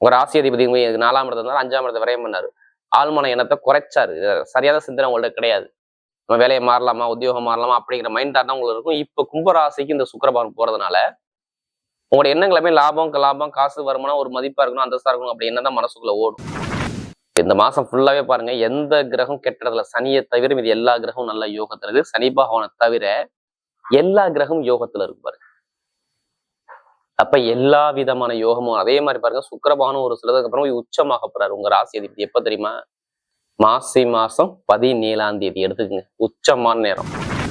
உங்க ராசி அதிபதி 4ஆம் இடத்துல இருந்தாலும் 5ஆம் இடத்தை விரயம் பண்ணாரு. ஆழ்மன எண்ணத்தை குறைச்சாரு. சரியான சிந்தனை உங்கள்ட்ட கிடையாது. நம்ம வேலையை மாறலாமா, உத்தியோகம் மாறலாமா அப்படிங்கிற மைண்ட் தாட் தான் உங்களுக்கு இருக்கும். இப்ப கும்பராசிக்கு இந்த சுக்கிரபகவான் போறதுனால உங்களுடைய எண்ணங்களுமே லாபம், காசு, வருமானம், ஒரு மதிப்பா இருக்கணும், அந்தஸ்தா இருக்கணும் அப்படி என்ன தான் மனசுக்குள்ள ஓடும். இந்த மாசம் ஃபுல்லாவே பாருங்க, எந்த கிரகம் கெட்டதுல சனியை தவிர இது எல்லா கிரகமும் நல்ல யோகத்துல இருக்கு. சனி பகவானை தவிர எல்லா கிரகமும் யோகத்துல இருக்கு பாருங்க. அப்ப எல்லா விதமான யோகமும் அதே மாதிரி பாருங்க. சுக்கிரபகவானும் ஒரு சிலதுக்கு அப்புறம் உச்சமாக போறாரு. உங்க ராசி அதிபதி எப்ப தெரியுமா? மாசி மாசம் 17ஆம் தேதி எடுத்துக்கங்க. உச்சமான நேரம்.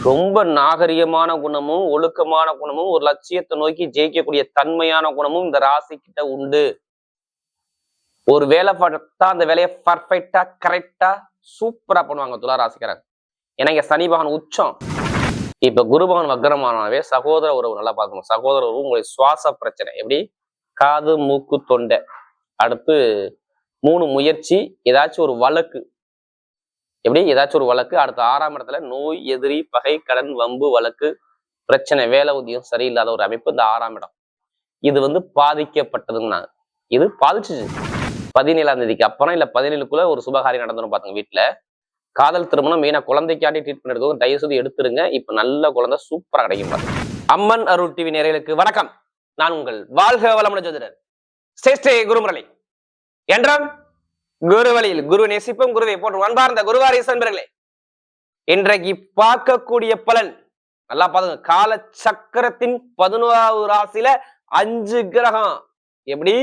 ரொம்ப நாகரிகமான குணமும் ஒழுக்கமான குணமும் ஒரு லட்சியத்தை நோக்கி ஜெயிக்கக்கூடிய தன்மையான குணமும் இந்த ராசி கிட்ட உண்டு. ஒரு வேலை பார்த்தா அந்த வேலையை பர்ஃபெக்டா கரெக்டா சூப்பரா பண்ணுவாங்க துலா ராசிக்காரங்க. ஏன்னா இங்க சனி பகவான் உச்சம். இப்ப குரு பகவான் வக்ரமானவே சகோதர உறவு நல்லா பார்க்கணும். சகோதர உறவு உங்களுடைய சுவாச பிரச்சனை எப்படி காது மூக்கு தொண்டை, அடுத்து 3 முயற்சி, ஏதாச்சும் ஒரு வழக்கு, எப்படி ஏதாச்சும் ஒரு வழக்கு, அடுத்து 6ஆம் இடத்துல நோய், எதிரி, பகை, கடன், வம்பு, வழக்கு, பிரச்சனை, வேலை உத்தியம் சரியில்லாத ஒரு அமைப்பு. இந்த 6ஆம் இடம் இது பாதிக்கப்பட்டதுன்னு இது பாதிச்சுச்சு. 17ஆம் தேதிக்கு அப்புறம் இல்ல 17க்குள்ள ஒரு சுபகாரியம் நடந்துடும் பாத்துங்க. வீட்டுல காதல் திருமணம் மெயினா குழந்தைக்காண்டி ட்ரீட்மெண்ட் எடுத்துக்கோங்க. தயவு செய்து எடுத்துருங்க. இப்ப நல்ல குழந்தை சூப்பரா கிடைக்கும் பாருங்க. அம்மன் அருள் டிவி நேயர்களுக்கு வணக்கம். நான் உங்கள் வாழ்க வளமுடன் ஜோதிடர் ஸ்ரீ குருமுரளி. என்றால் குரு வழியில் குரு நேசிப்போம், குருவை போன்று அன்பார்ந்த குருவாரி நண்பர்களே, இன்றைக்கு பார்க்கக்கூடிய பலன் நல்லா பாருங்க. கால சக்கரத்தின் 11வது ராசியில 5 கிரகம் எப்படி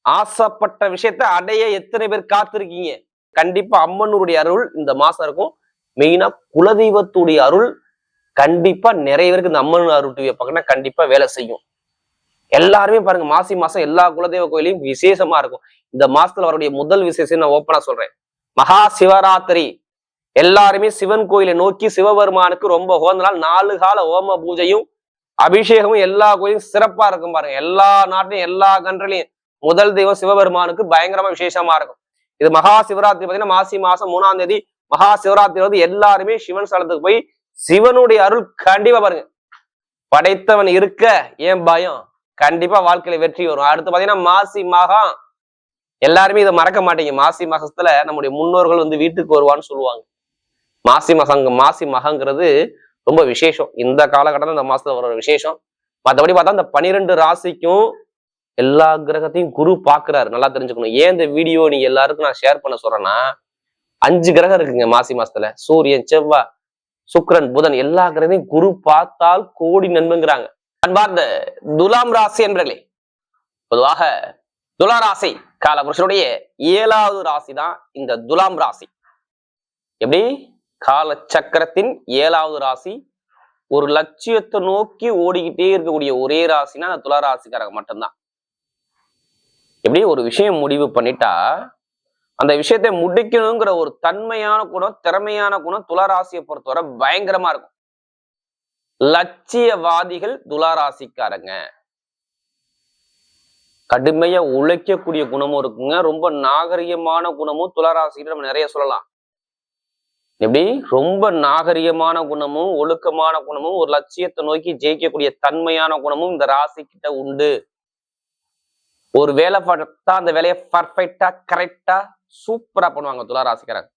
ஆசைப்பட்ட விஷயத்தை அடைய எத்தனை பேர் காத்திருக்கீங்க? கண்டிப்பா அம்மனுடைய அருள் இந்த மாசம் இருக்கும். மெயினா குலதெய்வத்துடைய அருள் கண்டிப்பா நிறைய பேருக்கு இந்த அம்மன் அருள் டிவியை பார்க்கணும் கண்டிப்பா வேலை செய்யும். எல்லாருமே பாருங்க, மாசி மாசம் எல்லா குலதெய்வ கோயிலையும் விசேஷமா இருக்கும். இந்த மாசத்துல வரக்கூடிய முதல் விசேஷம் நான் ஓப்பனா சொல்றேன், மகா சிவராத்திரி. எல்லாருமே சிவன் கோயிலை நோக்கி சிவபெருமானுக்கு ரொம்ப உகந்த நாள். 4 கால ஹோம பூஜையும் அபிஷேகமும் எல்லா கோயிலும் சிறப்பா இருக்கும் பாருங்க. எல்லா நாட்டிலையும் எல்லா கண்ட்ரிலையும் முதல் தெய்வம் சிவபெருமானுக்கு பயங்கரமா விசேஷமா இருக்கும். இது மகா சிவராத்திரி பார்த்தீங்கன்னா மாசி மாசம் 3ஆம் தேதி மகா சிவராத்திரி எல்லாருமே சிவன் ஸ்தலத்துக்கு போய் சிவனுடைய அருள் கண்டிப்பா பாருங்க. படைத்தவன் இருக்க ஏன் பயம்? கண்டிப்பா வாழ்க்கையில வெற்றி வரும். அடுத்து பாத்தீங்கன்னா மாசி மகம். எல்லாருமே இதை மறக்க மாட்டீங்க. மாசி மாசத்துல நம்முடைய முன்னோர்கள் வீட்டுக்கு வருவான்னு சொல்லுவாங்க. மாசி மகங்கிறது ரொம்ப விசேஷம். இந்த காலகட்டத்தில் இந்த மாசத்துல வர விசேஷம். மற்றபடி பார்த்தா இந்த 12 ராசிக்கும் எல்லா கிரகத்தையும் குரு பாக்குறாரு. நல்லா தெரிஞ்சுக்கணும். ஏன் இந்த வீடியோ நீங்க எல்லாருக்கும் நான் ஷேர் பண்ண சொல்றேன்னா, 5 கிரகம் இருக்குங்க மாசி மாசத்துல. சூரியன், செவ்வாய், சுக்கிரன், புதன் எல்லா கிரகத்தையும் குரு பார்த்தால் கோடி நன்மைங்கிறாங்க. அன்பார்ந்த துலாம் ராசி என்பர்களே, பொதுவாக துலா ராசி காலபுருஷனுடைய 7வது ராசி தான் இந்த துலாம் ராசி. எப்படி கால சக்கரத்தின் 7வது ராசி. ஒரு லட்சியத்தை நோக்கி ஓடிக்கிட்டே இருக்கக்கூடிய ஒரே ராசினா அந்த துலா ராசிக்காரங்க மட்டும்தான். எப்படி ஒரு விஷயம் முடிவு பண்ணிட்டா அந்த விஷயத்தை முடிக்கணுங்கிற ஒரு தன்மையான குணம், திறமையான குணம் துலா ராசியை பொறுத்தவரை பயங்கரமா இருக்கும். லட்சியவாதிகள் துலா ராசிக்காரங்க. கடுமையா உழைக்கக்கூடிய குணமும் இருக்குங்க. ரொம்ப நாகரிகமான குணமும் துலா ராசிக்கிட்ட நம்ம நிறைய சொல்லலாம். எப்படி ரொம்ப நாகரிகமான குணமும் ஒழுக்கமான குணமும் ஒரு லட்சியத்தை நோக்கி ஜெயிக்கக்கூடிய தன்மையான குணமும் இந்த ராசி கிட்ட உண்டு. ஒரு வேலை பார்த்தா அந்த வேலையை பர்ஃபெக்டா கரெக்டா சூப்பரா பண்ணுவாங்க துலா ராசிக்காரங்க.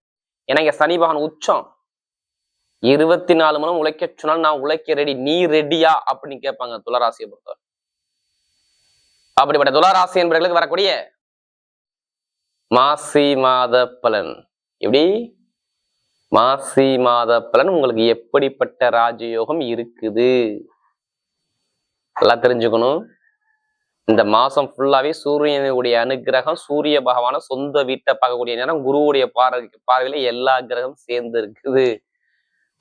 ஏன்னா இங்க சனி பகவான் உச்சம். 24 மணி நேரம் உழைக்க சொன்னாலும் நான் உழைக்க ரெடி, நீ ரெடியா அப்படின்னு கேட்பாங்க துலா ராசியை பொறுத்தவரை. அப்படிப்பட்ட துலா ராசி என்பவர்களுக்கு வரக்கூடிய மாசி மாத பலன். எப்படி மாசி மாத பலன் உங்களுக்கு எப்படிப்பட்ட ராஜயோகம் இருக்குது எல்லாம் தெரிஞ்சுக்கணும். இந்த மாசம் ஃபுல்லாவே சூரியனுடைய அனுகிரகம், சூரிய பகவான சொந்த வீட்டை பார்க்கக்கூடிய நேரம், குருவுடைய பார்வையில எல்லா கிரகம் சேர்ந்து இருக்குது.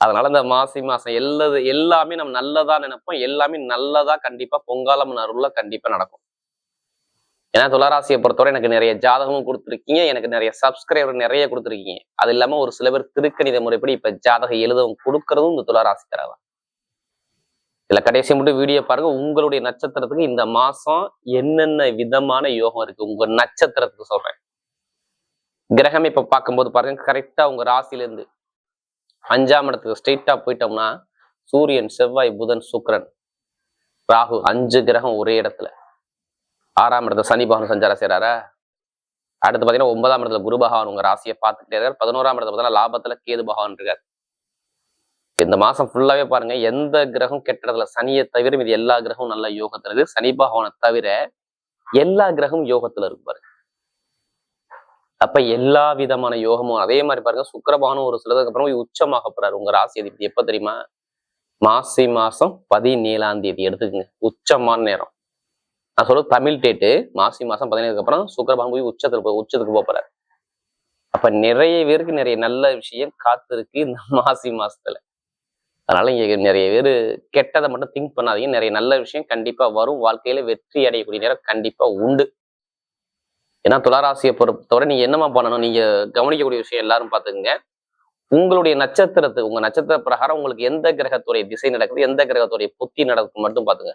அதனால இந்த மாசி மாசம் எல்லாமே நம்ம நல்லதா நினைப்போம். எல்லாமே நல்லதா கண்டிப்பா பொங்காலம்மன் அருள்ல கண்டிப்பா நடக்கும். ஏன்னா துளாராசியை பொறுத்தவரை எனக்கு நிறைய ஜாதகமும் கொடுத்துருக்கீங்க, எனக்கு நிறைய சப்ஸ்கிரைபர் நிறைய கொடுத்துருக்கீங்க. அது இல்லாம ஒரு சில பேர் திருக்கணித முறைப்படி இப்ப ஜாதகம் எழுதவும் கொடுக்கறதும் இந்த துளாராசிக்காரவா. இதுல கடைசி மட்டும் வீடியோ பாருங்க. உங்களுடைய நட்சத்திரத்துக்கு இந்த மாசம் என்னென்ன விதமான யோகம் இருக்கு உங்க நட்சத்திரத்துக்கு சொல்றேன். கிரகம் இப்ப பார்க்கும்போது பாருங்க, கரெக்டா உங்க ராசில இருந்து 5ஆம் இடத்துக்கு ஸ்ட்ரெயிட்டா போயிட்டோம்னா சூரியன், செவ்வாய், புதன், சுக்கிரன், ராகு 5 கிரகம் ஒரே இடத்துல. 6ஆம் இடத்துல சனி பகவான் சஞ்சாரம் செய்றாரா. அடுத்து பாத்தீங்கன்னா 9ஆம் இடத்துல குரு பகவான் உங்க ராசியை பார்த்துக்கிட்டே இருக்காரு. 11ஆம் இடத்துல பார்த்தீங்கன்னா லாபத்துல கேது பகவான் இருக்காரு. இந்த மாசம் ஃபுல்லாவே பாருங்க, எந்த கிரகம் கெட்டதுல, சனியை தவிர இது எல்லா கிரகமும் நல்ல யோகத்துல இருக்கு. சனி பகவானை தவிர எல்லா கிரகமும் யோகத்துல இருக்கு பாருங்க. அப்ப எல்லா விதமான யோகமும் அதே மாதிரி பாருங்க. சுக்கிர பகவானும் ஒரு சிலதுக்கு அப்புறம் உச்சமாக போறாரு உங்க ராசி அதிபதி. எப்ப தெரியுமா? மாசி மாசம் 17ஆம் தேதி எடுத்துக்கங்க, உச்சமான நேரம். நான் சொல்றது தமிழ் டேட்டு. மாசி மாசம் 17க்கு அப்புறம் சுக்கிர பகவான் போய் உச்சத்துக்கு போறாரு. அப்ப நிறைய பேருக்கு நிறைய நல்ல விஷயம் காத்திருக்கு இந்த மாசி மாசத்துல. அதனால இங்க நிறைய பேர் கெட்டதை மட்டும் திங்க் பண்ணாதீங்க. நிறைய நல்ல விஷயம் கண்டிப்பா வரும். வாழ்க்கையில வெற்றி அடையக்கூடிய நேரம் கண்டிப்பா உண்டு. ஏன்னா துளாராசியை பொறுத்தவரை நீங்க என்னமா பண்ணணும், நீங்க கவனிக்கக்கூடிய விஷயம் எல்லாரும் பாத்துக்கங்க. உங்களுடைய நட்சத்திரத்து, உங்க நட்சத்திர பிரகாரம் உங்களுக்கு எந்த கிரகத்துடைய திசை நடக்குது, எந்த கிரகத்துடைய புத்தி நடக்குது மட்டும் பாத்துங்க.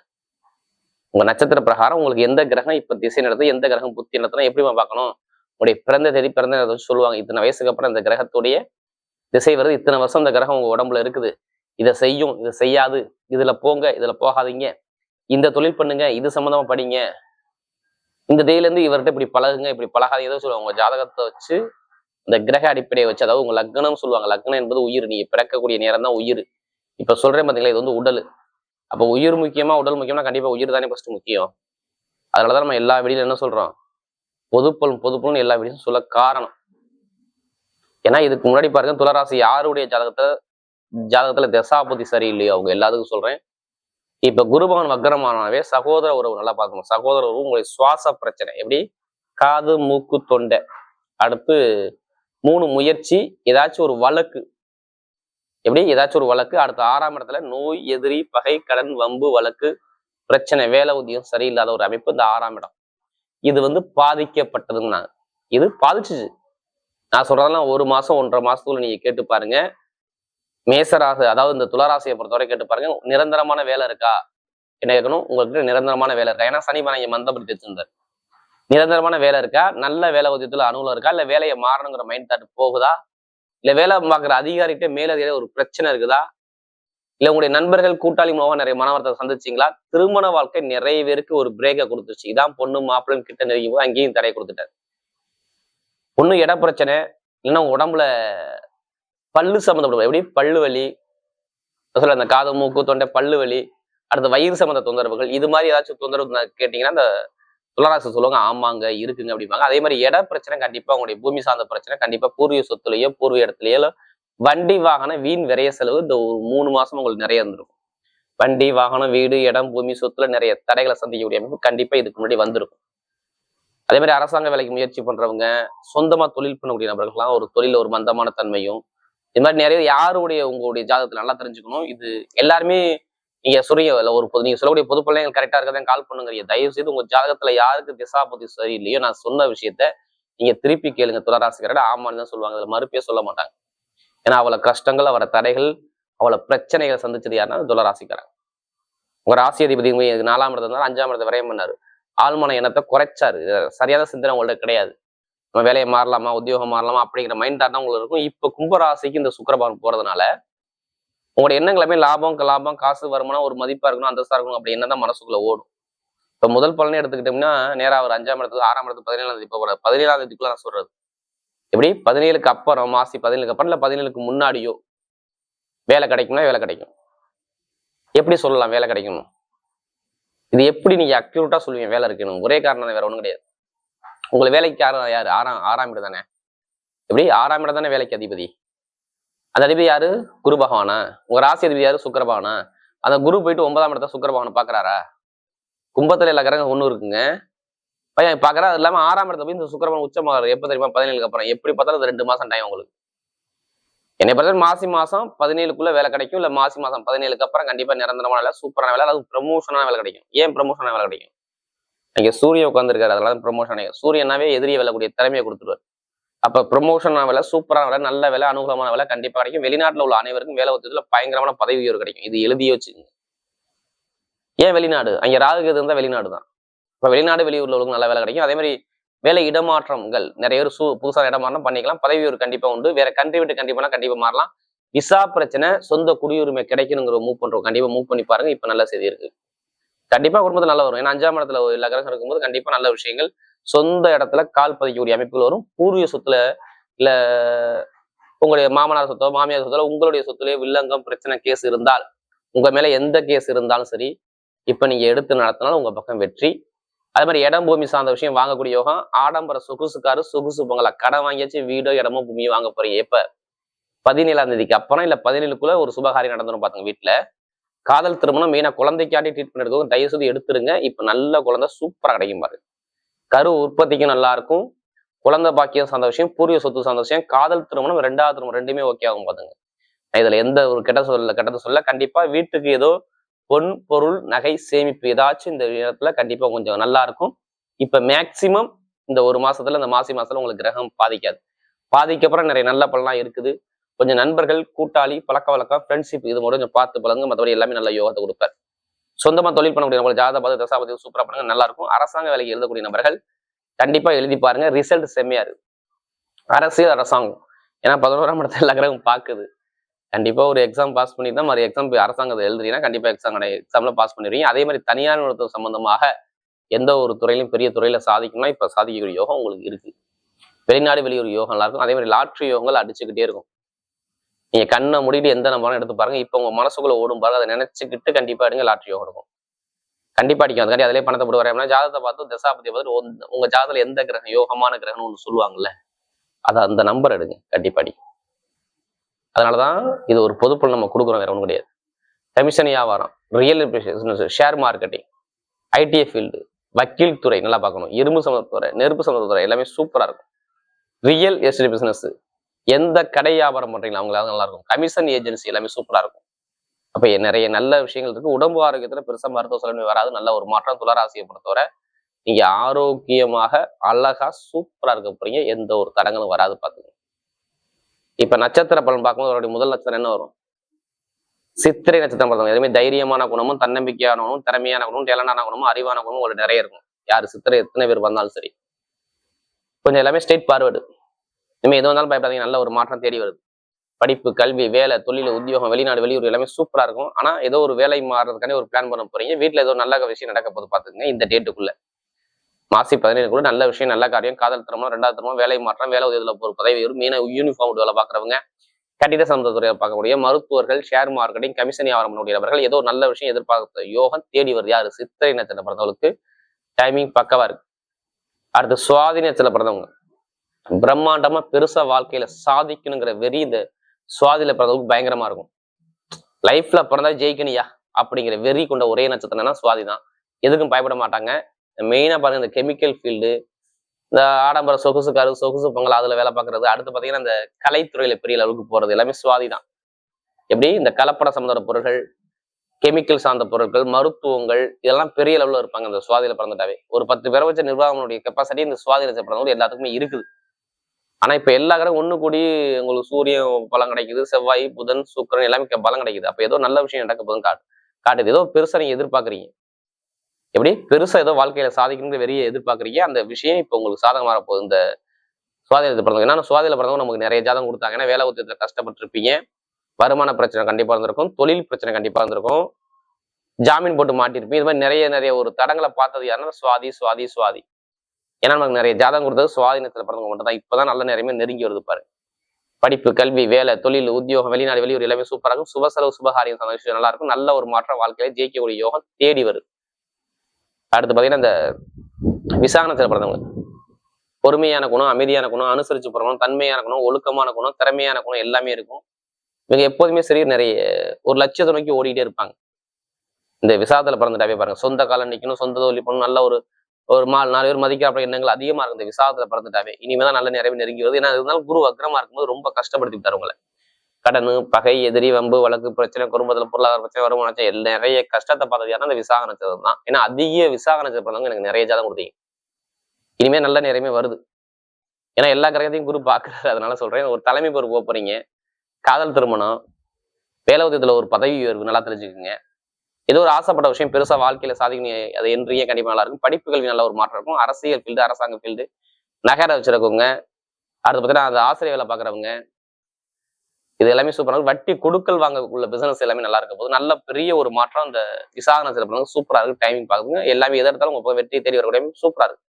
உங்க நட்சத்திர பிரகாரம் உங்களுக்கு எந்த கிரகம் இப்ப திசை நடக்குது, எந்த கிரகம் புத்தி நடத்துனா எப்படிமா பார்க்கணும்? உங்களுடைய பிறந்த தேதி, பிறந்த நேரத்தை சொல்லுவாங்க. இத்தனை வயசுக்கு அப்புறம் இந்த கிரகத்துடைய திசை வருது, இத்தனை வருஷம் இந்த கிரகம் உங்க உடம்புல இருக்குது, இதை செய்யும், இதை செய்யாது, இதுல போங்க, இதுல போகாதீங்க, இந்த தொழில் பண்ணுங்க, இது சம்பந்தமா படிங்க, இந்த தேதியில இருந்து இவர்கிட்ட இப்படி பழகுங்க, இப்படி பழகாதீங்க, ஏதோ சொல்லுவாங்க. உங்க ஜாதகத்தை வச்சு இந்த கிரக அடிப்படையை வச்சு, அதாவது உங்க லக்னம் சொல்லுவாங்க. லக்னம் என்பது உயிர். நீங்க பிறக்கக்கூடிய நேரம் தான் உயிர். இப்ப சொல்றேன் பாத்தீங்களா, இது வந்து உடல். அப்ப உயிர் முக்கியமா உடல் முக்கியம்னா கண்டிப்பா உயிர் தானே ஃபர்ஸ்ட் முக்கியம். அதனாலதான் நம்ம எல்லா வீடியோல என்ன சொல்றோம், பொதுப்பொருள்னு எல்லா வீடியோயும் சொல்ல காரணம். ஏன்னா இதுக்கு முன்னாடி பாருங்க, துளாராசி யாருடைய ஜாதகத்துல தசாபதி சரியில்லையோ அவங்க எல்லாத்துக்கும் சொல்றேன். இப்ப குருபகவான் வக்ரமானவே சகோதர உறவு நல்லா பார்க்கணும். சகோதர உறவு, உங்களுடைய சுவாச பிரச்சனை, எப்படி காது மூக்கு தொண்டை, அடுத்து 3 முயற்சி, ஏதாச்சும் ஒரு வழக்கு, எப்படி ஏதாச்சும் ஒரு வழக்கு, அடுத்து 6ஆம் இடத்துல நோய், எதிரி, பகை, கடன், வம்பு, வழக்கு, பிரச்சனை, வேலை உத்தியம் சரியில்லாத ஒரு அமைப்பு. இந்த 6ஆம் இடம் இது வந்து பாதிக்கப்பட்டதுங்க. இது பாதிச்சுச்சு. நான் சொல்றதெல்லாம் 1 மாசம் 1.5 மாசத்துக்குள்ள நீங்க கேட்டு பாருங்க. மேசராசி, அதாவது இந்த துளாராசியை பொறுத்தவரை கேட்டு பாருங்க. நிரந்தரமான வேலை இருக்கா என்ன கேட்கணும், உங்களுக்கு நிரந்தரமான வேலை இருக்கா? ஏன்னா சனி இங்க மந்தபடி வச்சிருந்தார். நிரந்தரமான வேலை இருக்கா, நல்ல வேலை உதயத்துல அனுகூலம் இருக்கா, இல்ல வேலையை மாறணுங்கிற மைண்ட் தாட் போகுதா, இல்ல வேலை பார்க்குற அதிகாரிகிட்ட மேலதிகாரி ஒரு பிரச்சனை இருக்குதா, இல்ல உங்களுடைய நண்பர்கள் கூட்டாளி மூலமா நிறைய மனவர்த்தத்தை சந்திச்சிங்களா? திருமண வாழ்க்கை நிறைய பேருக்கு ஒரு பிரேக்கை கொடுத்துருச்சு. இதான் பொண்ணு மாப்பிள்ளைன்னு கிட்ட நெருங்கும் போது அங்கேயும் தடையை கொடுத்துட்டாரு. ஒண்ணு இட பிரச்சனை, இல்லைன்னா உடம்புல பல்லு சம்மந்தப்படும், எப்படி பல்லு வலி, சொல்ல அந்த காது மூக்கு தொண்டை பல்லு வலி, அடுத்து வயிறு சம்மந்த தொந்தரவுகள், இது மாதிரி ஏதாச்சும் தொந்தரவு கேட்டீங்கன்னா அந்த துளாராசி சொல்லுவாங்க ஆமாங்க இருக்குங்க அப்படிம்பாங்க. அதே மாதிரி இட பிரச்சனை கண்டிப்பா, உங்களுடைய பூமி சார்ந்த பிரச்சனை கண்டிப்பா, பூர்வீக சொத்துலயோ பூர்வீக இடத்துலயோ, வண்டி வாகனம் வீண் விரைய செலவு இந்த ஒரு 3 மாசம் உங்களுக்கு நிறைய இருந்திருக்கும். வண்டி வாகனம் வீடு இடம் பூமி சொத்துல நிறைய தடைகளை சந்திக்கக்கூடிய அமைப்பு கண்டிப்பா இதுக்கு முன்னாடி வந்திருக்கும். அதே மாதிரி அரசாங்க வேலைக்கு முயற்சி பண்றவங்க, சொந்தமா தொழில் பண்ணக்கூடிய நபர்கள்லாம் ஒரு தொழில ஒரு மந்தமான தன்மையும், இது மாதிரி நிறைய யாருடைய உங்களுடைய ஜாதகத்தை நல்லா தெரிஞ்சுக்கணும். இது எல்லாருமே நீங்க நீங்க சொல்லக்கூடிய பொது பிள்ளைகள் கரெக்டா இருக்கதான் கால் பண்ணுங்க. தயவு செய்து உங்க ஜாதகத்துல யாருக்கு திசாபதி சரியில்லையோ நான் சொன்ன விஷயத்த நீங்க திருப்பி கேளுங்க. துளாராசிக்காரட ஆமான்னு தான் சொல்லுவாங்க, அதுல மறுப்பே சொல்ல மாட்டாங்க. ஏன்னா அவளை கஷ்டங்கள், அவளை தடைகள், அவளை பிரச்சனைகளை சந்திச்சது யாருன்னா துளாராசிக்காரங்க. உங்க ராசி அதிபதி 4ஆம் இடத்துல இருந்தாலும் 5ஆம் இடத்தை விரயம் பண்ணாரு. ஆழ்மன எண்ணத்தை குறைச்சாரு. சரியான சிந்தனை உங்கள்ட்ட கிடையாது. நம்ம வேலையை மாறலாமா, உத்தியோகம் மாறலாமா அப்படிங்கிற மைண்ட் தாட் தான் உங்களுக்கு இருக்கும். இப்ப கும்பராசிக்கு இந்த சுக்கிரபகவான் போறதுனால உங்களுடைய எண்ணங்களுமே லாபம், காசு, வருமானம், ஒரு மதிப்பா இருக்கணும், அந்தஸ்தா இருக்கணும் அப்படி என்ன தான் மனசுக்குள்ள ஓடும். இப்ப முதல் பலனே எடுத்துக்கிட்டோம்னா நேரா ஒரு 5ஆம் இடத்துக்கு 6ஆம் இடத்துக்கு 17ஆம் தேதி போக 17ஆம் தேதிக்குள்ள நான் சொல்றது. எப்படி 17க்கு அப்புறம், மாசி 17க்கு அப்புறம் இல்ல 17க்கு முன்னாடியோ வேலை கிடைக்கும்னா வேலை கிடைக்கும். எப்படி சொல்லலாம் வேலை கிடைக்கும்? இது எப்படி நீங்க அக்யூரேட்டா சொல்லுவீங்க வேலை இருக்கணும்? ஒரே காரணம், வேற ஒண்ணும் கிடையாது. உங்களுக்கு வேலைக்கு காரணம் யாரு? 6ஆம் இடம் தானே. எப்படி 6ஆம் இடம் தானே வேலைக்கு அதிபதி. அந்த அதிபதி யாரு? குரு பகவானா? உங்க ராசி அதிபதி யாரு? சுக்கிர பகவானா? அந்த குரு போயிட்டு 9ஆம் இடத்த சுக்கிர பகவானை பாக்குறாரா? கும்பத்துல எல்லா கிரகம் ஒண்ணு இருக்குங்க, பையன் பாக்குறா. அது இல்லாம 6ஆம் இடத்துல போய் இந்த சுக்கிர பகவான் உச்சமாகறாரு. எப்ப தெரியுமா? 17க்கு அப்புறம். எப்படி பார்த்தாலும் அது 2 மாசம் டைம் உங்களுக்கு. என்னை பொறுத்த மாசி மாசம் 17க்குள்ள வேலை கிடைக்கும், இல்ல மாசி மாசம் 17க்கு அப்புறம் கண்டிப்பா நிரந்தரமான வேலை, சூப்பரான வேலை, அது ப்ரமோஷனான வேலை கிடைக்கும். ஏன் ப்ரமோஷனான வேலை கிடைக்கும்? இங்க சூரியன் உட்காந்துருக்காரு, அதனால ப்ரமோஷன். சூரியனாவே எதிரியை வெல்லக்கூடிய திறமையை கொடுத்துருவார். அப்ப ப்ரமோஷனான வேலை, சூப்பரான வேலை, நல்ல வேலை, அனுகூலமான வேலை கண்டிப்பா கிடைக்கும். வெளிநாட்டுல உள்ள அனைவருக்கும் வேலை ஒத்துத்துல பயங்கரமான பதவி உயர்வு கிடைக்கும். இது எழுதியே வச்சுக்கோங்க. ஏன் வெளிநாடு? அங்க ராகு இருந்தா வெளிநாடு தான். இப்ப வெளிநாடு வெளியூர்ல உள்ளவங்க நல்ல வேலை கிடைக்கும். அதே மாதிரி வேலை இடமாற்றங்கள் நிறைய பேர் புதுசாக இடமாற்றம் பண்ணிக்கலாம். பதவி உயர்வு கண்டிப்பா உண்டு. வேற கண்ட்ரி விட்டு கண்டிப்பா மாறலாம். விசா பிரச்சனை, சொந்த குடியுரிமை கிடைக்கணுங்கிற மூவ் பண்றோம். கண்டிப்பா மூவ் பண்ணி பாருங்க. இப்ப நல்ல செய்தி இருக்கு. கண்டிப்பா குடும்பத்தில் நல்லா வரும். ஏன்னா 5ஆம் இடத்துல எல்லா கிரகம் இருக்கும்போது கண்டிப்பா நல்ல விஷயங்கள் சொந்த இடத்துல கால் பதிக்கக்கூடிய அமைப்புகள் வரும். பூர்வீக சொத்துல இல்ல உங்களுடைய மாமனார் சொத்தோ மாமியார் சொத்தோ உங்களுடைய சொத்துலயே வில்லங்கம் பிரச்சனை கேஸ் இருந்தால், உங்க மேல எந்த கேஸ் இருந்தாலும் சரி, இப்ப நீங்க எடுத்து நடத்தினாலும் உங்க பக்கம் வெற்றி. அதே மாதிரி இடம் பூமி சார்ந்த விஷயம் வாங்கக்கூடிய யோகம். ஆடம்பர சொகுசுக்காரு சொகுசு பொங்கலா கடன் வாங்கியாச்சு வீடோ இடமோ பூமியோ வாங்க போறீங்க. எப்ப 17ஆம் தேதிக்கு அப்புறம் இல்ல 17க்குள்ள ஒரு சுபகாரியம் நடந்துடும் பாத்துங்க. வீட்டுல காதல் திருமணம் மெயினா குழந்தைக்காண்டி ட்ரீட்மெண்ட் எடுக்கவும் தயவு செய்து எடுத்துருங்க. இப்ப நல்ல குழந்தை சூப்பரா கிடைக்கும் பாரு. கரு உற்பத்திக்கும் நல்லா இருக்கும். குழந்தை பாக்கியம் சார்ந்த விஷயம், பூர்வீக சொத்து சார்ந்த விஷயம், காதல் திருமணம், 2வது திருமணம் ரெண்டுமே ஓகே ஆகும் பாத்துங்க. இதுல எந்த ஒரு கெட்டது சொல்ல. கண்டிப்பா வீட்டுக்கு ஏதோ பொன் பொருள் நகை சேமிப்பு ஏதாச்சும் இந்த நேரத்துல கண்டிப்பா கொஞ்சம் நல்லா இருக்கும். இப்ப மேக்சிமம் இந்த ஒரு மாசத்துல இந்த மாசத்துல உங்களுக்கு கிரகம் பாதிக்காது. பாதிக்கப்புறம் நிறைய நல்ல பலன்லாம் இருக்குது. கொஞ்சம் நண்பர்கள், கூட்டாளி, பழக்க வழக்கம், ஃப்ரெண்ட்ஷிப் இது மட்டும் கொஞ்சம் பார்த்து பழங்க. மற்றபடி எல்லாமே நல்ல யோகத்தை கொடுப்பார். சொந்தமா தொழில் பண்ணக்கூடிய நபர்கள் ஜாதக பார்த்து தசாபதி சூப்பரா பண்ணுங்க, நல்லா இருக்கும். அரசாங்க வேலைக்கு எழுதக்கூடிய நபர்கள் கண்டிப்பா எழுதி பாருங்க, ரிசல்ட் செம்மையா இருக்கு. அரசியல், அரசாங்கம், ஏன்னா 11ஆம் இடத்துல எல்லா கிரகம் பாக்குது. கண்டிப்பா ஒரு எக்ஸாம் பாஸ் பண்ணி தான் மறு எக்ஸாம் அரசாங்கத்தை எழுதுறீங்கன்னா கண்டிப்பா எக்ஸாம்ல பாஸ் பண்ணிடுவீங்க. அதே மாதிரி தனியார் நிறுவனம் சம்பந்தமாக எந்த ஒரு துறையிலும் பெரிய துறையில சாதிக்கணும்னா இப்ப சாதிக்கக்கூடிய யோகம் உங்களுக்கு இருக்கு. வெளிநாடு வெளியூர் யோகம் நல்லா இருக்கும். அதே மாதிரி லாட்ரி யோகங்கள் அடிச்சுக்கிட்டே இருக்கும். நீங்க கண்ணை மூடிட்டு எந்த நம்பரும் எடுத்து பாருங்க. இப்ப உங்க மனசுக்குள்ள ஓடும் பாருங்க, அதை நினைச்சுக்கிட்டு கண்டிப்பா எடுங்க, லாட்ரி யோகம் இருக்கும். கண்டிப்பா அடிக்கும். அதுக்காண்டி அதிலே பணத்தை போட்டு வரையா ஜாதகத்தை பார்த்து தசாபதியை பார்த்து உங்க ஜாதகத்துல எந்த கிரகம் யோகமான கிரகம்னு ஒன்று சொல்லுவாங்கல்ல, அதை அந்த நம்பர் எடுங்க, கண்டிப்பா அடிக்கும். அதனாலதான் இது ஒரு பொதுப்பொருள் நம்ம கொடுக்குறோம், வேற ஒன்றும் கிடையாது. கமிஷன் வியாபாரம், real business, share marketing, ITI field, வக்கீல் துறை நல்லா பார்க்கணும், இரும்பு சம்பந்தத்துறை, நெருப்பு சம்பந்தத்துறை எல்லாமே சூப்பரா இருக்கும். ரியல் எஸ்டேட் பிசினஸ், எந்த கடை வியாபாரம் பண்றீங்களா அவங்களால நல்லா இருக்கும். கமிஷன் ஏஜென்சி எல்லாமே சூப்பரா இருக்கும். அப்ப நிறைய நல்ல விஷயங்கள் இருக்கு. உடம்பு ஆரோக்கியத்துல பெருசா மருத்துவ செலவு வராது. நல்ல ஒரு மாற்றம். துளாராசியை பொறுத்தவரை நீங்க ஆரோக்கியமாக அழகா சூப்பரா இருக்க போறீங்க. எந்த ஒரு தடங்களும் வராது பாத்துங்க. இப்ப நட்சத்திர பலன் பார்க்கும்போது அவருடைய முதல் நட்சத்திரம் என்ன வரும்? சித்திரை நட்சத்திரம் பார்த்தவங்க எதுவுமே தைரியமான குணமும், தன்னம்பிக்கையான குணமும், திறமையான குணமும், டேலண்டான குணமும், அறிவான குணமும் உங்களுக்கு நிறைய இருக்கும். யாரு சித்திரை எத்தனை பேர் வந்தாலும் சரி, கொஞ்சம் எல்லாமே ஸ்ட்ரெயிட் ஃபார்வர்டு. இனிமே எது வந்தாலும் பயப்படாதீங்க, நல்ல ஒரு மாற்றம் தேடி வருது. படிப்பு, கல்வி, வேலை, தொழில், உத்தியோகம், வெளிநாடு வெளியூர் எல்லாமே சூப்பரா இருக்கும். ஆனா ஏதோ ஒரு வேலை மாறுறதுக்காண்டி ஒரு பிளான் பண்ண போறீங்க. வீட்டுல ஏதோ நல்ல விஷயம் நடக்க போது பாத்துக்கங்க. இந்த டேட்டுக்குள்ள மாசி 17 நல்ல விஷயம், நல்ல காரியம், காதல் திருமணம், 2வது திருமணம், வேலை மாற்றம், வேலை உதவியில ஒரு பதவி வரும். மீன யூனிஃபார்ம் வேலை பாக்குறவங்க, கட்டிட சம்பந்தத்துறையை பார்க்கக்கூடிய மருத்துவர்கள், ஷேர் மார்க்கெட்டிங், கமிஷன் வியாபாரம் பண்ணக்கூடியவர்கள் ஏதோ நல்ல விஷயம் எதிர்பார்த்த யோகம் தேடி வருது. யாரு? சித்திரை நட்சத்திரம் பிறந்தவங்களுக்கு டைமிங் பக்கவா இருக்கு. அடுத்து சுவாதி நட்சத்திரம் பிறந்தவங்க பிரம்மாண்டமா பெருசா வாழ்க்கையில சாதிக்கணுங்கிற வெறி இந்த சுவாதியில பிறந்தவங்களுக்கு பயங்கரமா இருக்கும். லைஃப்ல பிறந்தா ஜெயிக்கணியா அப்படிங்கிற வெறி கொண்ட ஒரே நட்சத்திரம்னா சுவாதி தான். எதுக்கும் பயப்பட மாட்டாங்க. மெயினா பாருங்க, இந்த கெமிக்கல் ஃபீல்டு, இந்த ஆடம்பர சொகுசுக்காரு, சொகுசு பொங்கல் அதுல வேலை பார்க்கறது, அடுத்து பாத்தீங்கன்னா இந்த கலைத்துறையில பெரிய அளவுக்கு போறது எல்லாமே சுவாதி தான். எப்படி இந்த கலப்பட சம்பந்த பொருட்கள், கெமிக்கல் சார்ந்த பொருட்கள், மருத்துவங்கள் இதெல்லாம் பெரிய அளவுல இருப்பாங்க இந்த சுவாதியில பிறந்துட்டாவே. ஒரு 10 பேரை வச்ச நிர்வாகங்களுடைய கெப்பாசிட்டி இந்த சுவாதியில பிறந்தவங்க எல்லாத்துக்குமே இருக்குது. ஆனா இப்ப எல்லா கிரகம் ஒண்ணு கூடி உங்களுக்கு சூரியன் பலம் கிடைக்குது, செவ்வாய், புதன், சுக்கிரன் எல்லாமே பலம் கிடைக்குது. அப்ப ஏதோ நல்ல விஷயம் நடக்க போதுன்னு காட்டுது. ஏதோ பெருசா நீங்க எதிர்பார்க்கறீங்க, எப்படி பெருசா ஏதோ வாழ்க்கையில சாதிக்கணுங்கிற வெறிய எதிர்பார்க்கறீங்க. அந்த விஷயம் இப்ப உங்களுக்கு சாதகம் வரப்போகுது. இந்த சுவாதியில பிறந்தவங்க, ஏன்னா சுவாதியில பிறந்தவங்க நமக்கு நிறைய ஜாதகம் கொடுத்தாங்க. ஏன்னா வேலை உத்தியத்துல கஷ்டப்பட்டு இருப்பீங்க, வருமான பிரச்சனை கண்டிப்பா இருந்திருக்கும், தொழில் பிரச்சனை கண்டிப்பா இருந்திருக்கும், ஜாமீன் போட்டு மாட்டிருப்பீங்க. இது மாதிரி நிறைய ஒரு தடங்களை பார்த்தது யாருன்னா சுவாதி. ஏன்னா நமக்கு நிறைய ஜாதகம் கொடுத்தது சுவாதினத்துல பிறந்தவங்க மட்டும் தான். இப்பதான் நல்ல நேரமே நெருங்கி வருது பாரு. படிப்பு, கல்வி, வேலை, தொழில், உத்தியோகம், வெளிநாடு வெளியூர் எல்லாமே சூப்பரா இருக்கும். சுப செலவு, சுபகாரியம் சார்ந்த விஷயம் நல்லா இருக்கும். நல்ல ஒரு மாற்றம் வாழ்க்கையில ஜெயிக்கக்கூடிய யோகம் தேடி வருது. அடுத்து பாத்தீங்கன்னா இந்த விசாகனத்துல பிறந்தவங்க பொறுமையான குணம், அமைதியான குணம், அனுசரிச்சு போறணும், தன்மையான குணம், ஒழுக்கமான குணம், திறமையான குணம் எல்லாமே இருக்கும். இவங்க எப்போதுமே சரி நிறைய ஒரு லட்சியத்தை நோக்கி ஓடிட்டே இருப்பாங்க. இந்த விசாகத்துல பிறந்துட்டாவே பாருங்க, சொந்த காலம் நிக்கணும், சொந்த தொழில் பண்ணணும், நல்ல ஒரு 4 பேர் மதிக்காப்ப எண்ணங்கள் அதிகமா இருக்கு இந்த விசாகத்துல பிறந்துட்டாவே. இனிமேதான் நல்ல நிறைவே நெருங்கி வருது. ஏன்னா இருந்தாலும் குரு வக்ரமா இருக்கும்போது ரொம்ப கஷ்டப்படுத்தி தருவங்களை. கடன், பகை, எதிரி, வம்பு, வழக்கு பிரச்சனை, குடும்பத்துல பொருளாதார பிரச்சனை, வருமான நிறைய கஷ்டத்தை பார்த்தது யாருன்னா அந்த விசாக நட்சத்திரம் தான். ஏன்னா அதிக விசாக நட்சத்திரம் பிறந்தவங்க எனக்கு நிறைய ஜாதகம் கொடுத்தீங்க. இனிமே நல்ல நிறையமே வருது. ஏன்னா எல்லா கிரகத்தையும் குரு பாக்குறாரு. அதனால சொல்றேன், ஒரு தலைமை பொறுப்பு போறீங்க, காதல் திருமணம், வேலை உதயத்துல ஒரு பதவி உயர்வு நல்லா தெரிஞ்சுக்குங்க. ஏதோ ஒரு ஆசைப்பட்ட விஷயம் பெருசா வாழ்க்கையில சாதிக்கணும், அதை என்றையே கண்டிப்பா நல்லா இருக்கும். படிப்பு கல்வி நல்ல ஒரு மாற்றம் இருக்கும். அரசியல் ஃபீல்டு, அரசாங்க ஃபீல்டு, நகர வச்சிருக்கவங்க, அடுத்து பார்த்தீங்கன்னா அந்த ஆசிரியர் வேலை பாக்குறவங்க, இது எல்லாமே சூப்பரா இருக்கும். வட்டி கொடுக்கல் வாங்க உள்ள பிசினஸ் எல்லாமே நல்லா இருக்க போது. நல்ல பெரிய ஒரு மாற்றம் அந்த விசாகன சிறப்பு சூப்பரா இருக்கு. டைமிங் பாக்குங்க, எல்லாமே எதை எடுத்தாலும் உங்க வெற்றி தேடி வரக்கூடிய சூப்பரா இருக்கு.